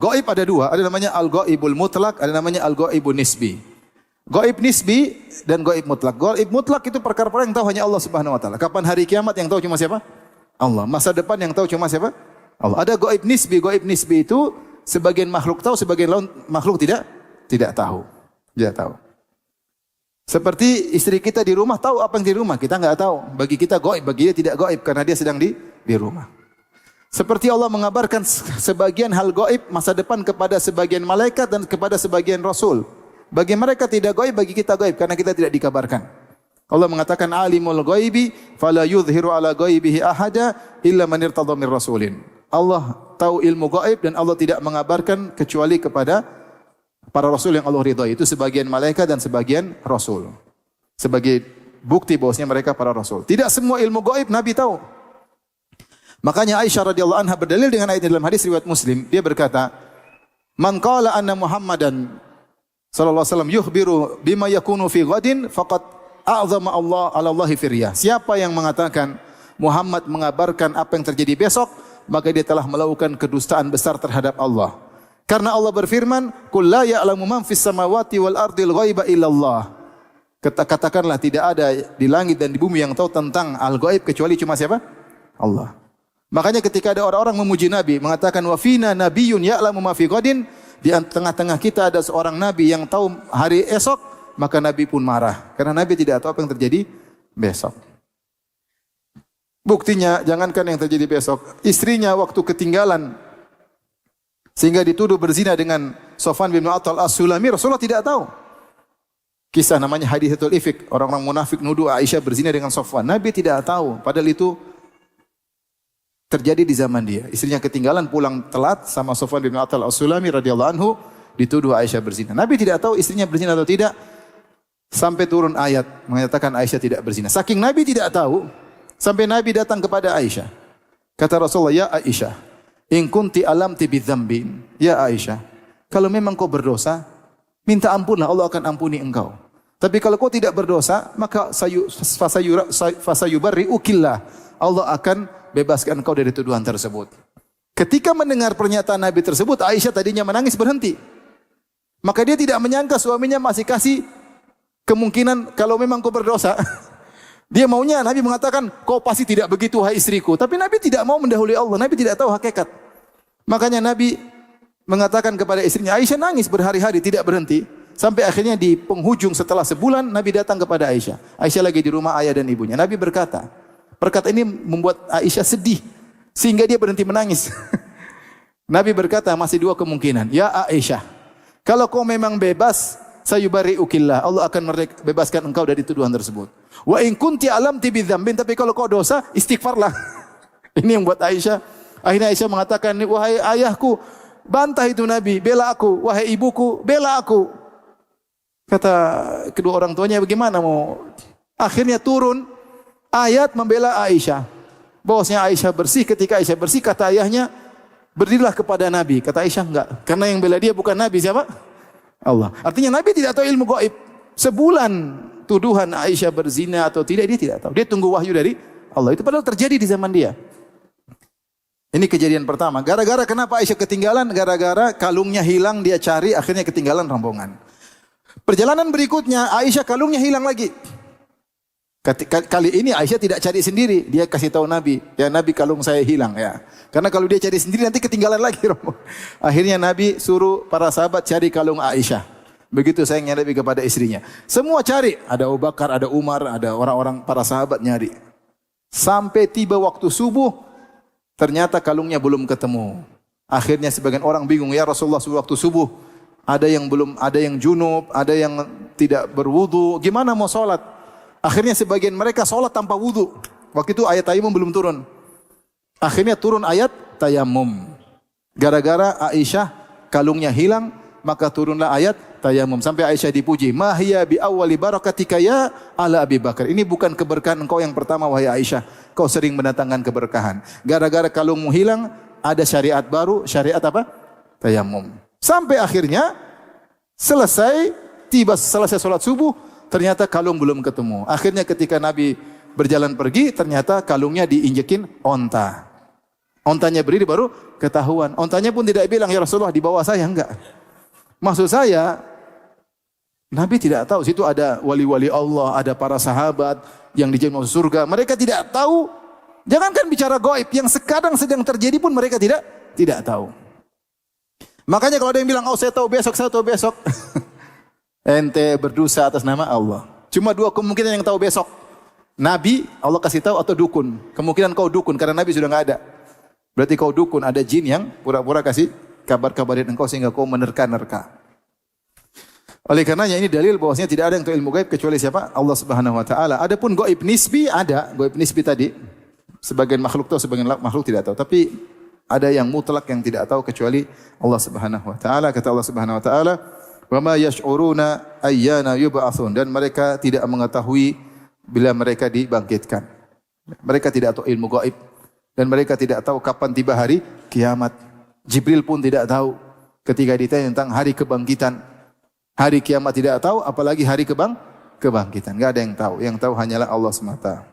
Gaib ada dua, ada namanya al-gaibul mutlak, ada namanya al-gaibun nisbi. Gaib nisbi dan gaib mutlak. Gaib mutlak itu perkara-perkara yang tahu hanya Allah Subhanahu wa taala. Kapan hari kiamat yang tahu cuma siapa? Allah. Masa depan yang tahu cuma siapa? Allah. Ada gaib nisbi. Gaib nisbi itu sebagian makhluk tahu, sebagian makhluk tidak tahu. Tidak tahu. Seperti istri kita di rumah tahu apa yang di rumah, kita enggak tahu. Bagi kita gaib, bagi dia tidak gaib karena dia sedang di rumah. Seperti Allah mengabarkan sebagian hal gaib masa depan kepada sebagian malaikat dan kepada sebagian rasul. Bagi mereka tidak gaib, bagi kita gaib karena kita tidak dikabarkan. Allah mengatakan alimul ghaibi fala yudhiru ala ghaibihi ahada illa man irtadha mir rasulin. Allah tahu ilmu gaib dan Allah tidak mengabarkan kecuali kepada para rasul yang Allah ridhai. Itu sebagian malaikat dan sebagian rasul. Sebagai bukti bahwasanya mereka para rasul. Tidak semua ilmu gaib Nabi tahu. Makanya Aisyah radhiyallahu anha berdalil dengan ayat dalam hadis riwayat Muslim, dia berkata, "Man qala anna Muhammadan sallallahu alaihi wasallam yukhbiru bima yakunu fi ghadin faqad a'zama Allah 'ala Allahi firya." Siapa yang mengatakan Muhammad mengabarkan apa yang terjadi besok, maka dia telah melakukan kedustaan besar terhadap Allah. Karena Allah berfirman, "Qul la ya'lamu man fis samawati wal ardil ghaiba illa Allah." Katakanlah tidak ada di langit dan di bumi yang tahu tentang al-ghaib kecuali cuma siapa? Allah. Makanya ketika ada orang-orang memuji Nabi, mengatakan wa fina nabiyyun ya'lamu ma fi ghadin, di tengah-tengah kita ada seorang nabi yang tahu hari esok, maka Nabi pun marah karena Nabi tidak tahu apa yang terjadi besok. Buktinya jangankan yang terjadi besok, istrinya waktu ketinggalan sehingga dituduh berzina dengan Sofwan bin Mu'attal As-Sulami, Rasulullah tidak tahu. Kisah namanya hadithatul ifk, orang-orang munafik nuduh Aisyah berzina dengan Sofwan. Nabi tidak tahu, padahal itu terjadi di zaman dia. Istrinya ketinggalan pulang telat sama Sofwan bin Mu'attal As-Sulami radhiyallahu anhu, dituduh Aisyah berzina. Nabi tidak tahu istrinya berzina atau tidak sampai turun ayat mengatakan Aisyah tidak berzina. Saking Nabi tidak tahu, sampai Nabi datang kepada Aisyah. Kata Rasulullah, "Ya Aisyah, in kunti alamti bidzambin." Ya Aisyah, kalau memang kau berdosa, minta ampunlah, Allah akan ampuni engkau. Tapi kalau kau tidak berdosa, maka fasayubarri'ukillah. Allah akan bebaskan engkau dari tuduhan tersebut. Ketika mendengar pernyataan Nabi tersebut, Aisyah tadinya menangis berhenti. Maka dia tidak menyangka suaminya masih kasih kemungkinan kalau memang kau berdosa. Dia maunya Nabi mengatakan, kau pasti tidak begitu wahai istriku. Tapi Nabi tidak mau mendahului Allah. Nabi tidak tahu hakikat. Makanya Nabi mengatakan kepada istrinya, Aisyah nangis berhari-hari tidak berhenti. Sampai akhirnya di penghujung setelah sebulan, Nabi datang kepada Aisyah. Aisyah lagi di rumah ayah dan ibunya. Nabi berkata, perkata ini membuat Aisyah sedih sehingga dia berhenti menangis. Nabi berkata masih dua kemungkinan. Ya Aisyah, kalau kau memang bebas, sayubari'ukillah, Allah akan bebaskan engkau dari tuduhan tersebut. Wa in kunti alamti bidzambin, tapi kalau kau dosa, istighfarlah. Ini yang buat Aisyah. Akhirnya Aisyah mengatakan, wahai ayahku, bantah itu Nabi, bela aku. Wahai ibuku, bela aku. Kata kedua orang tuanya, bagaimana mau? Akhirnya turun ayat membela Aisyah. Bahwasanya Aisyah bersih, ketika Aisyah bersih, kata ayahnya, berdirilah kepada Nabi. Kata Aisyah, enggak. Karena yang bela dia bukan Nabi, siapa? Allah. Artinya Nabi tidak tahu ilmu gaib. Sebulan tuduhan Aisyah berzina atau tidak, dia tidak tahu. Dia tunggu wahyu dari Allah. Itu padahal terjadi di zaman dia. Ini kejadian pertama. Gara-gara kenapa Aisyah ketinggalan? Gara-gara kalungnya hilang, dia cari, akhirnya ketinggalan rombongan. Perjalanan berikutnya, Aisyah kalungnya hilang lagi. Kali ini Aisyah tidak cari sendiri, dia kasih tahu Nabi, ya Nabi kalung saya hilang ya. Karena kalau dia cari sendiri nanti ketinggalan lagi. Akhirnya Nabi suruh para sahabat cari kalung Aisyah. Begitu sayangnya Nabi kepada istrinya. Semua cari, ada Abu Bakar, ada Umar, ada orang-orang para sahabat nyari. Sampai tiba waktu subuh, ternyata kalungnya belum ketemu. Akhirnya sebagian orang bingung, ya Rasulullah waktu subuh ada yang belum, ada yang junub, ada yang tidak berwudu, gimana mau sholat? Akhirnya sebagian mereka sholat tanpa wudu. Waktu itu ayat tayamum belum turun. Akhirnya turun ayat tayamum. Gara-gara Aisyah kalungnya hilang, maka turunlah ayat tayamum. Sampai Aisyah dipuji. Mahya bi awwali barakatika ya ala Abi Bakar. Ini bukan keberkahan engkau yang pertama wahai Aisyah. Kau sering mendatangkan keberkahan. Gara-gara kalungmu hilang, ada syariat baru. Syariat apa? Tayamum. Sampai akhirnya selesai sholat subuh, ternyata kalung belum ketemu. Akhirnya ketika Nabi berjalan pergi, ternyata kalungnya diinjekin onta. Ontanya berdiri baru ketahuan. Ontanya pun tidak bilang, ya Rasulullah di bawah saya, enggak. Maksud saya, Nabi tidak tahu situ ada wali-wali Allah, ada para sahabat yang dijamin masuk surga. Mereka tidak tahu. Jangankan bicara gaib, yang sekarang sedang terjadi pun mereka tidak tahu. Makanya kalau ada yang bilang, oh saya tahu besok, saya tahu besok. Ente berdosa atas nama Allah. Cuma dua kemungkinan yang tahu besok. Nabi, Allah kasih tahu, atau dukun. Kemungkinan kau dukun, karena Nabi sudah enggak ada. Berarti kau dukun, ada jin yang pura-pura kasih kabar-kabarin engkau sehingga kau menerka-nerka. Oleh karenanya ini dalil bahwasanya tidak ada yang tahu ilmu gaib kecuali siapa? Allah Subhanahu wa taala. Adapun gaib nisbi ada, gaib nisbi tadi sebagian makhluk tahu, sebagian makhluk tidak tahu. Tapi ada yang mutlak yang tidak tahu kecuali Allah Subhanahu wa taala. Kata Allah Subhanahu wa taala, "Wa ma yash'uruna ayyana yub'atsun." Dan mereka tidak mengetahui bila mereka dibangkitkan. Mereka tidak tahu ilmu gaib dan mereka tidak tahu kapan tiba hari kiamat. Jibril pun tidak tahu ketika ditanya tentang hari kebangkitan. Hari kiamat tidak tahu, apalagi hari kebangkitan. Enggak ada yang tahu. Yang tahu hanyalah Allah semata.